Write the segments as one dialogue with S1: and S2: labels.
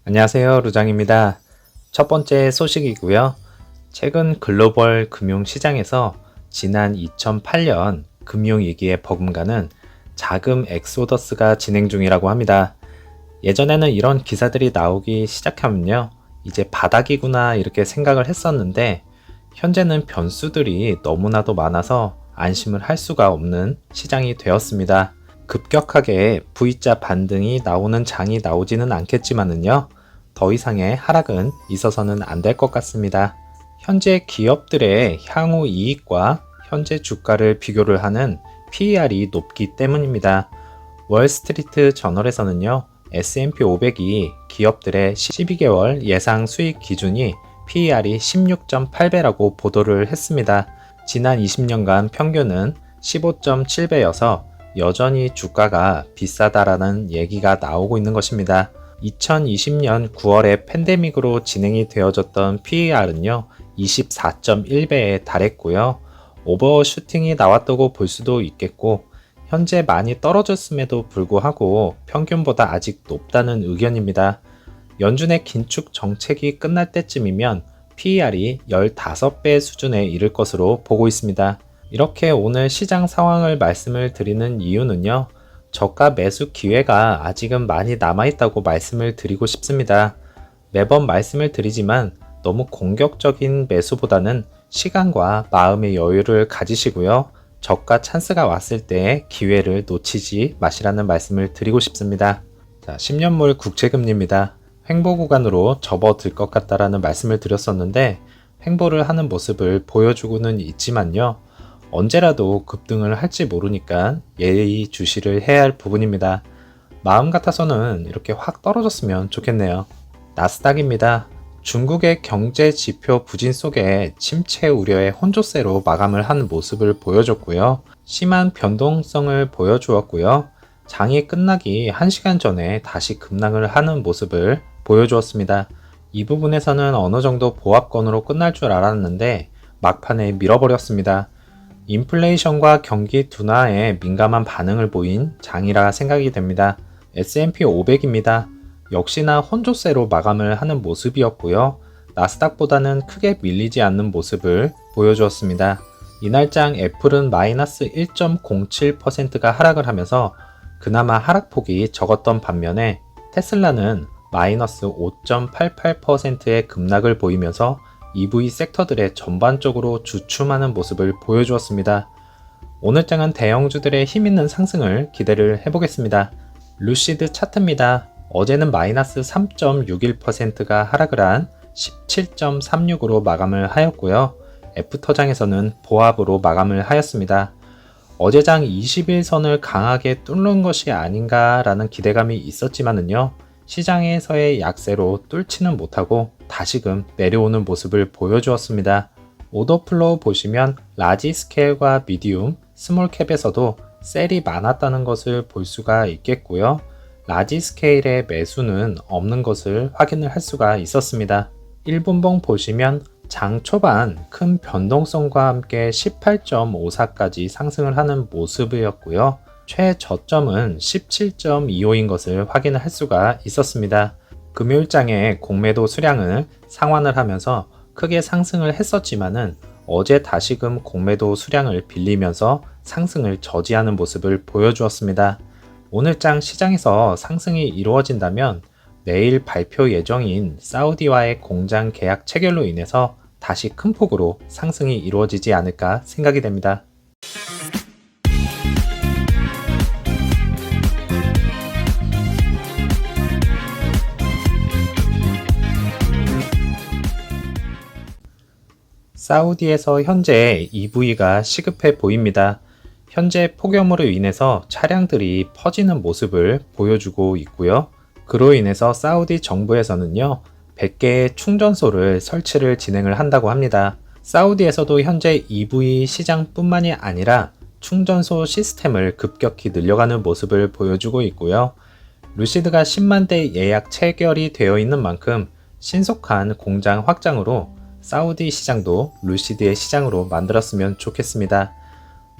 S1: 안녕하세요, 루장입니다. 첫 번째 소식이고요. 최근 글로벌 금융시장에서 지난 2008년 금융위기에 버금가는 자금 엑소더스가 진행 중이라고 합니다. 예전에는 이런 기사들이 나오기 시작하면요, 이제 바닥이구나 이렇게 생각을 했었는데 현재는 변수들이 너무나도 많아서 안심을 할 수가 없는 시장이 되었습니다. 급격하게 V자 반등이 나오는 장이 나오지는 않겠지만은요, 더 이상의 하락은 있어서는 안 될 것 같습니다. 현재 기업들의 향후 이익과 현재 주가를 비교를 하는 PER이 높기 때문입니다. 월스트리트 저널에서는요, S&P 500이 기업들의 12개월 예상 수익 기준이 PER이 16.8배라고 보도를 했습니다. 지난 20년간 평균은 15.7배여서 여전히 주가가 비싸다라는 얘기가 나오고 있는 것입니다. 2020년 9월에 팬데믹으로 진행이 되어졌던 PER은요, 24.1배에 달했고요. 오버슈팅이 나왔다고 볼 수도 있겠고, 현재 많이 떨어졌음에도 불구하고 평균보다 아직 높다는 의견입니다. 연준의 긴축 정책이 끝날 때쯤이면 PER이 15배 수준에 이를 것으로 보고 있습니다. 이렇게 오늘 시장 상황을 말씀을 드리는 이유는요, 저가 매수 기회가 아직은 많이 남아있다고 말씀을 드리고 싶습니다. 매번 말씀을 드리지만 너무 공격적인 매수보다는 시간과 마음의 여유를 가지시고요, 저가 찬스가 왔을 때 기회를 놓치지 마시라는 말씀을 드리고 싶습니다. 자, 10년물 국채금리입니다. 횡보 구간으로 접어들 것 같다라는 말씀을 드렸었는데 횡보를 하는 모습을 보여주고는 있지만요, 언제라도 급등을 할지 모르니까 예의 주시를 해야 할 부분입니다. 마음 같아서는 이렇게 확 떨어졌으면 좋겠네요. 나스닥입니다. 중국의 경제 지표 부진 속에 침체 우려의 혼조세로 마감을 한 모습을 보여줬고요. 심한 변동성을 보여주었고요. 장이 끝나기 1시간 전에 다시 급락을 하는 모습을 보여주었습니다. 이 부분에서는 어느 정도 보합권으로 끝날 줄 알았는데 막판에 밀어버렸습니다. 인플레이션과 경기 둔화에 민감한 반응을 보인 장이라 생각이 됩니다. S&P 500입니다. 역시나 혼조세로 마감을 하는 모습이었고요. 나스닥보다는 크게 밀리지 않는 모습을 보여주었습니다. 이날장 애플은 마이너스 1.07%가 하락을 하면서 그나마 하락폭이 적었던 반면에 테슬라는 마이너스 5.88%의 급락을 보이면서 EV 섹터들의 전반적으로 주춤하는 모습을 보여주었습니다. 오늘장은 대형주들의 힘있는 상승을 기대를 해보겠습니다. 루시드 차트입니다. 어제는 마이너스 3.61%가 하락을 한 17.36으로 마감을 하였고요. 애프터장에서는 보합으로 마감을 하였습니다. 어제장 21선을 강하게 뚫는 것이 아닌가라는 기대감이 있었지만은요, 시장에서의 약세로 뚫지는 못하고 다시금 내려오는 모습을 보여주었습니다. 오더 플로우 보시면 라지 스케일과 미디움, 스몰 캡에서도 셀이 많았다는 것을 볼 수가 있겠고요. 라지 스케일의 매수는 없는 것을 확인을 할 수가 있었습니다. 1분봉 보시면 장 초반 큰 변동성과 함께 18.54까지 상승을 하는 모습이었고요. 최저점은 17.25인 것을 확인을 할 수가 있었습니다. 금요일장에 공매도 수량을 상환을 하면서 크게 상승을 했었지만은 어제 다시금 공매도 수량을 빌리면서 상승을 저지하는 모습을 보여주었습니다. 오늘장 시장에서 상승이 이루어진다면 내일 발표 예정인 사우디와의 공장 계약 체결로 인해서 다시 큰 폭으로 상승이 이루어지지 않을까 생각이 됩니다. 사우디에서 현재 EV가 시급해 보입니다. 현재 폭염으로 인해서 차량들이 퍼지는 모습을 보여주고 있고요. 그로 인해서 사우디 정부에서는요, 100개의 충전소를 설치를 진행을 한다고 합니다. 사우디에서도 현재 EV 시장뿐만이 아니라 충전소 시스템을 급격히 늘려가는 모습을 보여주고 있고요. 루시드가 10만 대 예약 체결이 되어 있는 만큼 신속한 공장 확장으로 사우디 시장도 루시드의 시장으로 만들었으면 좋겠습니다.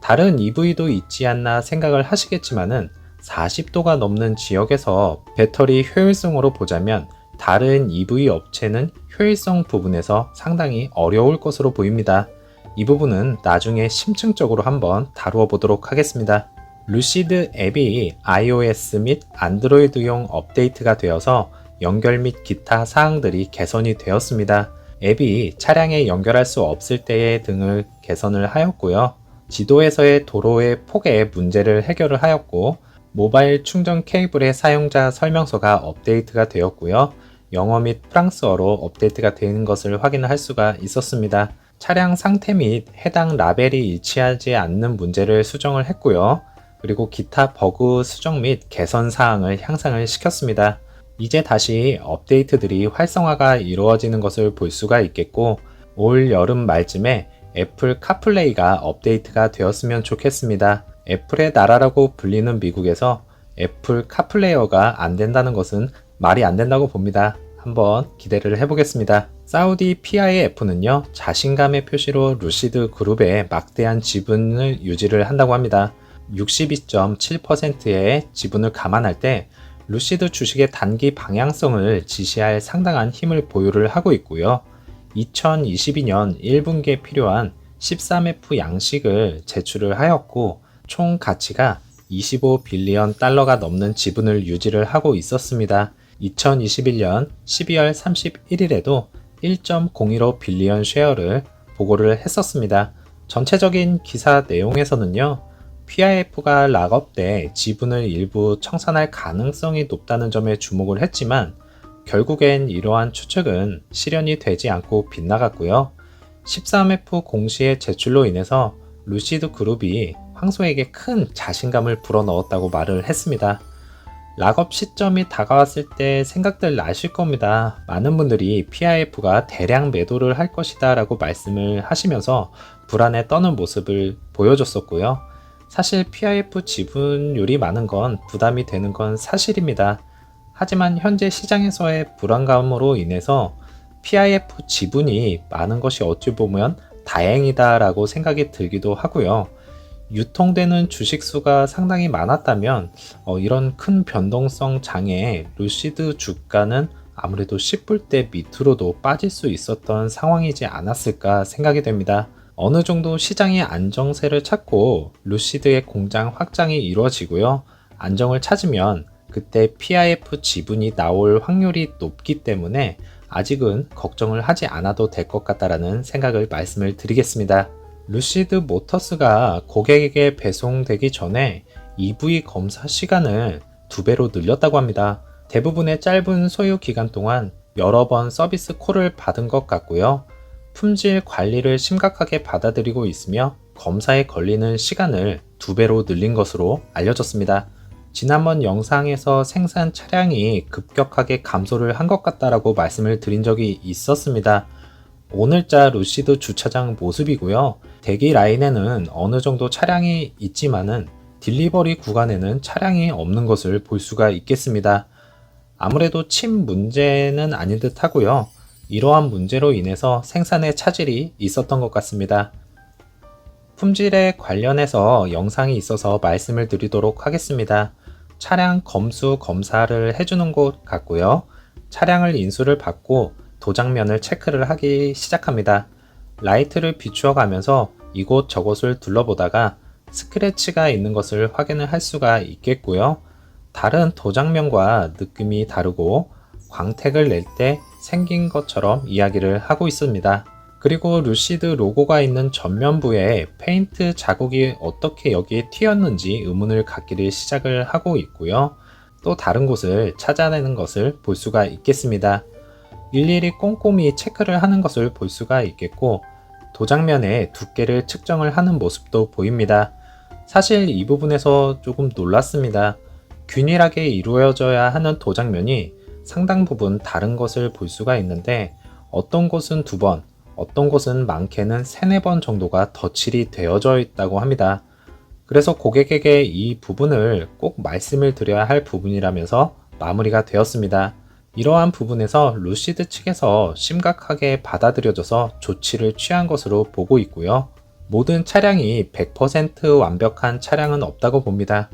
S1: 다른 EV도 있지 않나 생각을 하시겠지만은 40도가 넘는 지역에서 배터리 효율성으로 보자면 다른 EV 업체는 효율성 부분에서 상당히 어려울 것으로 보입니다. 이 부분은 나중에 심층적으로 한번 다루어 보도록 하겠습니다. 루시드 앱이 iOS 및 안드로이드용 업데이트가 되어서 연결 및 기타 사항들이 개선이 되었습니다. 앱이 차량에 연결할 수 없을 때의 등을 개선을 하였고요. 지도에서의 도로의 폭의 문제를 해결을 하였고, 모바일 충전 케이블의 사용자 설명서가 업데이트가 되었고요. 영어 및 프랑스어로 업데이트가 되는 것을 확인할 수가 있었습니다. 차량 상태 및 해당 라벨이 일치하지 않는 문제를 수정을 했고요. 그리고 기타 버그 수정 및 개선 사항을 향상을 시켰습니다. 이제 다시 업데이트들이 활성화가 이루어지는 것을 볼 수가 있겠고, 올 여름 말쯤에 애플 카플레이가 업데이트가 되었으면 좋겠습니다. 애플의 나라라고 불리는 미국에서 애플 카플레이어가 안 된다는 것은 말이 안 된다고 봅니다. 한번 기대를 해보겠습니다. 사우디 PIF는요, 자신감의 표시로 루시드 그룹의 막대한 지분을 유지를 한다고 합니다. 62.7%의 지분을 감안할 때 루시드 주식의 단기 방향성을 지시할 상당한 힘을 보유를 하고 있고요. 2022년 1분기에 필요한 13F 양식을 제출을 하였고, 총 가치가 25빌리언 달러가 넘는 지분을 유지를 하고 있었습니다. 2021년 12월 31일에도 1.015 빌리언 쉐어를 보고를 했었습니다. 전체적인 기사 내용에서는요, PIF가 락업 때 지분을 일부 청산할 가능성이 높다는 점에 주목을 했지만, 결국엔 이러한 추측은 실현이 되지 않고 빗나갔고요. 13F 공시의 제출로 인해서 루시드 그룹이 황소에게 큰 자신감을 불어넣었다고 말을 했습니다. 락업 시점이 다가왔을 때 생각들 나실 겁니다. 많은 분들이 PIF가 대량 매도를 할 것이다 라고 말씀을 하시면서 불안에 떠는 모습을 보여줬었고요. 사실 PIF 지분율이 많은 건 부담이 되는 건 사실입니다. 하지만 현재 시장에서의 불안감으로 인해서 PIF 지분이 많은 것이 어찌 보면 다행이다 라고 생각이 들기도 하고요. 유통되는 주식수가 상당히 많았다면 이런 큰 변동성 장애에 루시드 주가는 아무래도 10불대 밑으로도 빠질 수 있었던 상황이지 않았을까 생각이 됩니다. 어느 정도 시장의 안정세를 찾고 루시드의 공장 확장이 이루어지고요. 안정을 찾으면 그때 PIF 지분이 나올 확률이 높기 때문에 아직은 걱정을 하지 않아도 될 것 같다라는 생각을 말씀을 드리겠습니다. 루시드 모터스가 고객에게 배송되기 전에 EV 검사 시간을 2배로 늘렸다고 합니다. 대부분의 짧은 소유 기간 동안 여러 번 서비스 콜을 받은 것 같고요. 품질 관리를 심각하게 받아들이고 있으며 검사에 걸리는 시간을 2배로 늘린 것으로 알려졌습니다. 지난번 영상에서 생산 차량이 급격하게 감소를 한 것 같다라고 말씀을 드린 적이 있었습니다. 오늘자 루시드 주차장 모습이고요. 대기 라인에는 어느 정도 차량이 있지만은 딜리버리 구간에는 차량이 없는 것을 볼 수가 있겠습니다. 아무래도 칩 문제는 아닌 듯 하고요. 이러한 문제로 인해서 생산에 차질이 있었던 것 같습니다. 품질에 관련해서 영상이 있어서 말씀을 드리도록 하겠습니다. 차량 검수 검사를 해주는 곳 같고요. 차량을 인수를 받고 도장면을 체크를 하기 시작합니다. 라이트를 비추어 가면서 이곳 저곳을 둘러보다가 스크래치가 있는 것을 확인을 할 수가 있겠고요. 다른 도장면과 느낌이 다르고 광택을 낼 때 생긴 것처럼 이야기를 하고 있습니다. 그리고 루시드 로고가 있는 전면부에 페인트 자국이 어떻게 여기에 튀었는지 의문을 갖기를 시작을 하고 있고요. 또 다른 곳을 찾아내는 것을 볼 수가 있겠습니다. 일일이 꼼꼼히 체크를 하는 것을 볼 수가 있겠고, 도장면의 두께를 측정을 하는 모습도 보입니다. 사실 이 부분에서 조금 놀랐습니다. 균일하게 이루어져야 하는 도장면이 상당 부분 다른 것을 볼 수가 있는데, 어떤 곳은 2번, 어떤 곳은 많게는 3, 4번 정도가 덧칠이 되어져 있다고 합니다. 그래서 고객에게 이 부분을 꼭 말씀을 드려야 할 부분이라면서 마무리가 되었습니다. 이러한 부분에서 루시드 측에서 심각하게 받아들여져서 조치를 취한 것으로 보고 있고요. 모든 차량이 100% 완벽한 차량은 없다고 봅니다.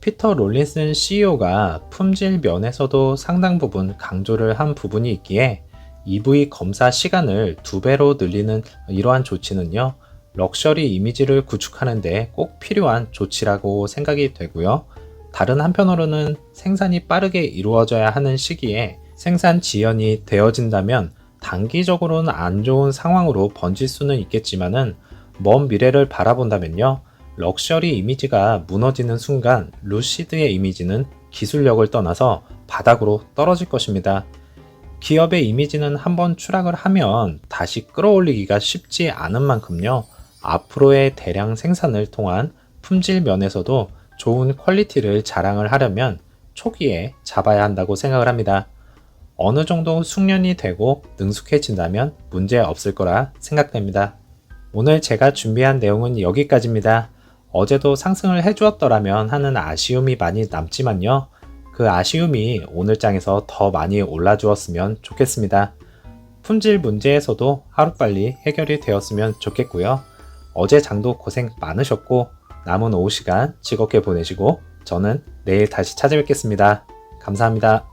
S1: 피터 롤린슨 CEO가 품질 면에서도 상당 부분 강조를 한 부분이 있기에 EV 검사 시간을 2배로 늘리는 이러한 조치는요, 럭셔리 이미지를 구축하는 데 꼭 필요한 조치라고 생각이 되고요. 다른 한편으로는 생산이 빠르게 이루어져야 하는 시기에 생산 지연이 되어진다면 단기적으로는 안 좋은 상황으로 번질 수는 있겠지만은 먼 미래를 바라본다면요, 럭셔리 이미지가 무너지는 순간 루시드의 이미지는 기술력을 떠나서 바닥으로 떨어질 것입니다. 기업의 이미지는 한번 추락을 하면 다시 끌어올리기가 쉽지 않은 만큼요, 앞으로의 대량 생산을 통한 품질 면에서도 좋은 퀄리티를 자랑을 하려면 초기에 잡아야 한다고 생각을 합니다. 어느 정도 숙련이 되고 능숙해진다면 문제 없을 거라 생각됩니다. 오늘 제가 준비한 내용은 여기까지입니다. 어제도 상승을 해주었더라면 하는 아쉬움이 많이 남지만요. 그 아쉬움이 오늘 장에서 더 많이 올라주었으면 좋겠습니다. 품질 문제에서도 하루빨리 해결이 되었으면 좋겠고요. 어제 장도 고생 많으셨고 남은 오후 시간 즐겁게 보내시고 저는 내일 다시 찾아뵙겠습니다. 감사합니다.